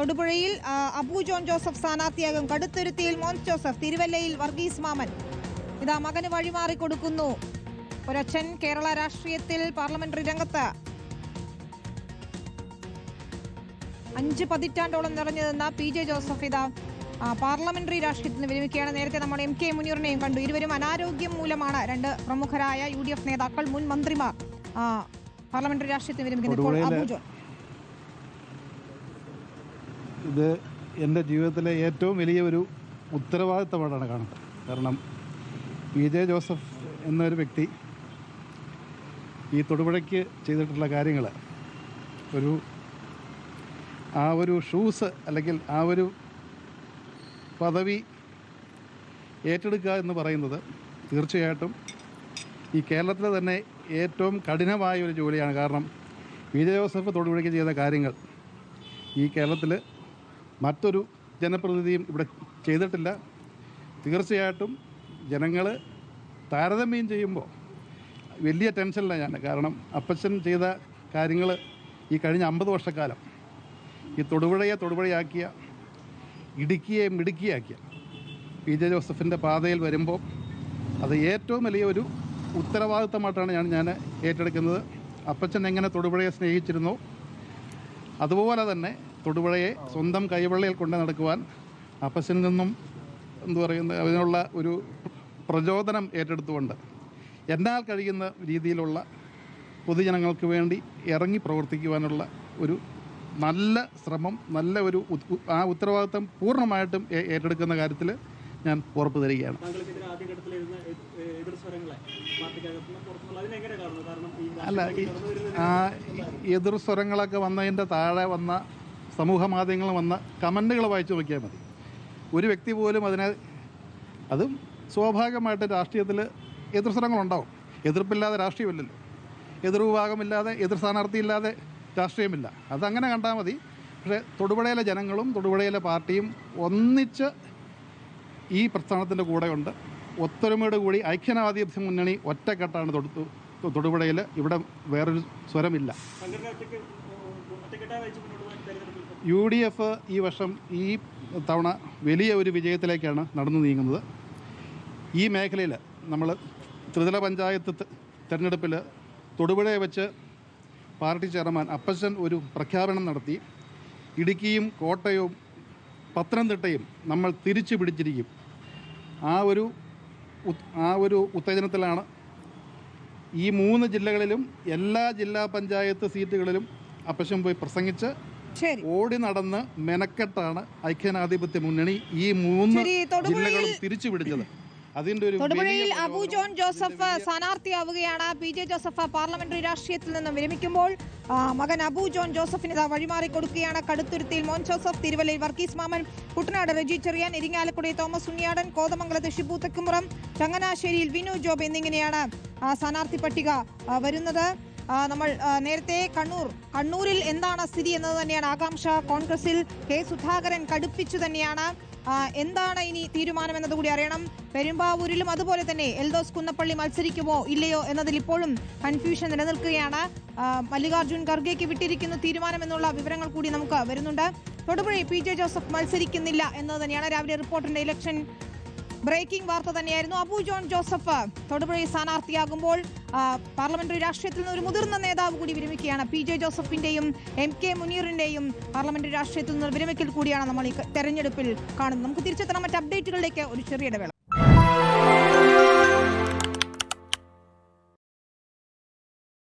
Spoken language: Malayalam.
തൊടുപുഴയിൽ അബു ജോൺ ജോസഫ് സ്ഥാനാർത്ഥിയാകും. കടുത്തുരുത്തിയിൽ മോൻസ് ജോസഫ്, തിരുവല്ലയിൽ വർഗീസ് മാമൻ. ഇതാ മകന് വഴിമാറി കൊടുക്കുന്നു ഒരച്ഛൻ. കേരള രാഷ്ട്രീയത്തിൽ പാർലമെന്ററി രംഗത്ത് 5 പതിറ്റാണ്ടോളം നിറഞ്ഞു നിന്ന PJ ജോസഫ് ഇതാ പാർലമെന്ററി രാഷ്ട്രീയത്തിന് വിരമിക്കുകയാണ്. നേരത്തെ നമ്മൾ MK മുനീറിനെയും കണ്ടു. ഇരുവരും അനാരോഗ്യം മൂലമാണ് രണ്ട് പ്രമുഖരായ UDF നേതാക്കൾ, മുൻ മന്ത്രിമാർ പാർലമെന്ററി രാഷ്ട്രീയത്തിന് വിരമിക്കുന്നത്. ഇപ്പോൾ അബു ജോൺ. ഇത് എൻ്റെ ജീവിതത്തിലെ ഏറ്റവും വലിയ ഒരു ഉത്തരവാദിത്തമായിട്ടാണ് കാണുന്നത്. കാരണം PJ ജോസഫ് എന്നൊരു വ്യക്തി ഈ തൊടുപുഴയ്ക്ക് ചെയ്തിട്ടുള്ള കാര്യങ്ങൾ, ആ ഒരു ഷൂസ് അല്ലെങ്കിൽ ആ ഒരു പദവി ഏറ്റെടുക്കുക എന്ന് പറയുന്നത് തീർച്ചയായിട്ടും ഈ കേരളത്തിലെ തന്നെ ഏറ്റവും കഠിനമായ ഒരു ജോലിയാണ്. കാരണം PJ ജോസഫ് തൊടുപുഴയ്ക്ക് ചെയ്ത കാര്യങ്ങൾ ഈ കേരളത്തിൽ മറ്റൊരു ജനപ്രതിനിധിയും ഇവിടെ ചെയ്തിട്ടില്ല. തീർച്ചയായിട്ടും ജനങ്ങൾ താരതമ്യം ചെയ്യുമ്പോൾ വലിയ ടെൻഷനിലാണ് ഞാൻ. കാരണം അപ്പച്ചൻ ചെയ്ത കാര്യങ്ങൾ ഈ കഴിഞ്ഞ 50 വർഷക്കാലം ഈ തൊടുപുഴയാക്കിയ, ഇടുക്കിയെ മിടുക്കിയാക്കിയ PJ ജോസഫിൻ്റെ പാതയിൽ വരുമ്പോൾ അത് ഏറ്റവും വലിയ ഒരു ഉത്തരവാദിത്തമായിട്ടാണ് ഞാൻ ഏറ്റെടുക്കുന്നത്. അപ്പച്ചൻ എങ്ങനെ തൊടുപുഴയെ സ്നേഹിച്ചിരുന്നോ അതുപോലെ തന്നെ തൊടുപുഴയെ സ്വന്തം കൈവെള്ളയിൽ കൊണ്ട് നടക്കുവാൻ അപ്പച്ചനിൽ നിന്നും അതിനുള്ള ഒരു പ്രചോദനം ഏറ്റെടുത്തുകൊണ്ട് എന്നാൽ കഴിയുന്ന രീതിയിലുള്ള പൊതുജനങ്ങൾക്ക് വേണ്ടി ഇറങ്ങി പ്രവർത്തിക്കുവാനുള്ള ഒരു നല്ല ശ്രമം, നല്ല ഒരു ആ ഉത്തരവാദിത്തം പൂർണ്ണമായിട്ടും ഏറ്റെടുക്കുന്ന കാര്യത്തിൽ ഞാൻ ഉറപ്പ് തരികയാണ്. അല്ല, ആ എതിർ സ്വരങ്ങളൊക്കെ വന്നതിൻ്റെ താഴെ വന്ന സമൂഹ മാധ്യമങ്ങൾ വന്ന കമൻറ്റുകൾ വായിച്ചു നോക്കിയാൽ മതി. ഒരു വ്യക്തി പോലും അതും സ്വാഭാവികമായിട്ട് രാഷ്ട്രീയത്തിൽ എതിർ സ്വരങ്ങളുണ്ടാവും. എതിർപ്പില്ലാതെ രാഷ്ട്രീയമില്ലല്ലോ. എതിർ വിഭാഗമില്ലാതെ, എതിർ സ്ഥാനാർത്ഥിയില്ലാതെ രാഷ്ട്രീയമില്ല. അതങ്ങനെ കണ്ടാൽ മതി. പക്ഷേ തൊടുപുഴയിലെ ജനങ്ങളും തൊടുപുഴയിലെ പാർട്ടിയും ഒന്നിച്ച് ഈ പ്രസ്ഥാനത്തിൻ്റെ കൂടെയുണ്ട്. ഒത്തൊരുമയോട് കൂടി ഐക്യനാധിപത്യ മുന്നണി ഒറ്റക്കെട്ടാണ് തൊടുപുഴയിൽ. ഇവിടെ വേറൊരു സ്വരമില്ല. UDF ഈ വർഷം, ഈ തവണ വലിയ ഒരു വിജയത്തിലേക്കാണ് നടന്നു നീങ്ങുന്നത്. ഈ മേഖലയിൽ നമ്മൾ ത്രിതല പഞ്ചായത്ത് തിരഞ്ഞെടുപ്പിൽ തൊടുപുഴയെ വെച്ച് പാർട്ടി ചെയർമാൻ അപ്പച്ചൻ ഒരു പ്രഖ്യാപനം നടത്തി. ഇടുക്കിയും കോട്ടയവും പത്തനംതിട്ടയും നമ്മൾ തിരിച്ചു പിടിച്ചിരിക്കും. ആ ഒരു ഉത്തേജനത്തിലാണ് ഈ 3 ജില്ലകളിലും എല്ലാ ജില്ലാ പഞ്ചായത്ത് സീറ്റുകളിലും അപ്പച്ചൻ പോയി പ്രസംഗിച്ച് ഓടി നടന്ന് മെനക്കെട്ടാണ് ഐക്യനാധിപത്യ മുന്നണി ഈ 3 ജില്ലകളും തിരിച്ചു പിടിച്ചത്. തൊടുപുഴയിൽ അബു ജോൺ ജോസഫ് സ്ഥാനാർത്ഥിയാവുകയാണ്. PJ ജോസഫ് പാർലമെന്ററി രാഷ്ട്രീയത്തിൽ നിന്നും വിരമിക്കുമ്പോൾ മകൻ അബു ജോൺ ജോസഫിന് വഴിമാറി കൊടുക്കുകയാണ്. കടുത്തുരുത്തിയിൽ മോൻസ് ജോസഫ്, തിരുവല്ലയിൽ വർഗീസ് മാമൻ, കുട്ടനാട് റെജി ചെറിയാൻ, ഇരിങ്ങാലക്കുടി തോമസ് ഉണ്ണിയാടൻ, കോതമംഗലത്ത് ഷിബു തെക്കുമുറം, ചങ്ങനാശ്ശേരിയിൽ വിനു ജോബ് എന്നിങ്ങനെയാണ് സ്ഥാനാർത്ഥി പട്ടിക വരുന്നത്. നമ്മൾ നേരത്തെ കണ്ണൂരിൽ എന്താണ് സ്ഥിതി എന്നത് തന്നെയാണ് ആകാംക്ഷ. കോൺഗ്രസിൽ K സുധാകരൻ കടുപ്പിച്ചു തന്നെയാണ്. എന്താണ് ഇനി തീരുമാനം എന്നതുകൂടി അറിയണം. പെരുമ്പാവൂരിലും അതുപോലെ തന്നെ എൽദോസ് കുന്നപ്പള്ളി മത്സരിക്കുമോ ഇല്ലയോ എന്നതിൽ ഇപ്പോഴും കൺഫ്യൂഷൻ നിലനിൽക്കുകയാണ്. മല്ലികാർജുൻ ഖർഗെക്ക് വിട്ടിരിക്കുന്നു തീരുമാനം എന്നുള്ള വിവരങ്ങൾ കൂടി നമുക്ക് വരുന്നുണ്ട്. തൊടുപുഴയിൽ PJ ജോസഫ് മത്സരിക്കുന്നില്ല എന്നത് തന്നെയാണ് രാവിലെ റിപ്പോർട്ടിന്റെ ഇലക്ഷൻ ബ്രേക്കിംഗ് വാർത്ത തന്നെയായിരുന്നു. അബു ജോൺ ജോസഫ് തൊടുപുഴയിൽ സ്ഥാനാർത്ഥിയാകുമ്പോൾ പാർലമെന്ററി രാഷ്ട്രീയത്തിൽ നിന്ന് ഒരു മുതിർന്ന നേതാവ് കൂടി വിരമിക്കുകയാണ്. PJ ജോസഫിന്റെയും MK മുനീറിന്റെയും പാർലമെന്ററി രാഷ്ട്രീയത്തിൽ നിന്ന് വിരമിക്കൽ കൂടിയാണ് നമ്മൾ ഈ തെരഞ്ഞെടുപ്പിൽ കാണുന്നത്. നമുക്ക് തിരിച്ചെത്തണം മറ്റ് അപ്ഡേറ്റുകളിലേക്ക്. ഒരു ചെറിയ ഇടവേള.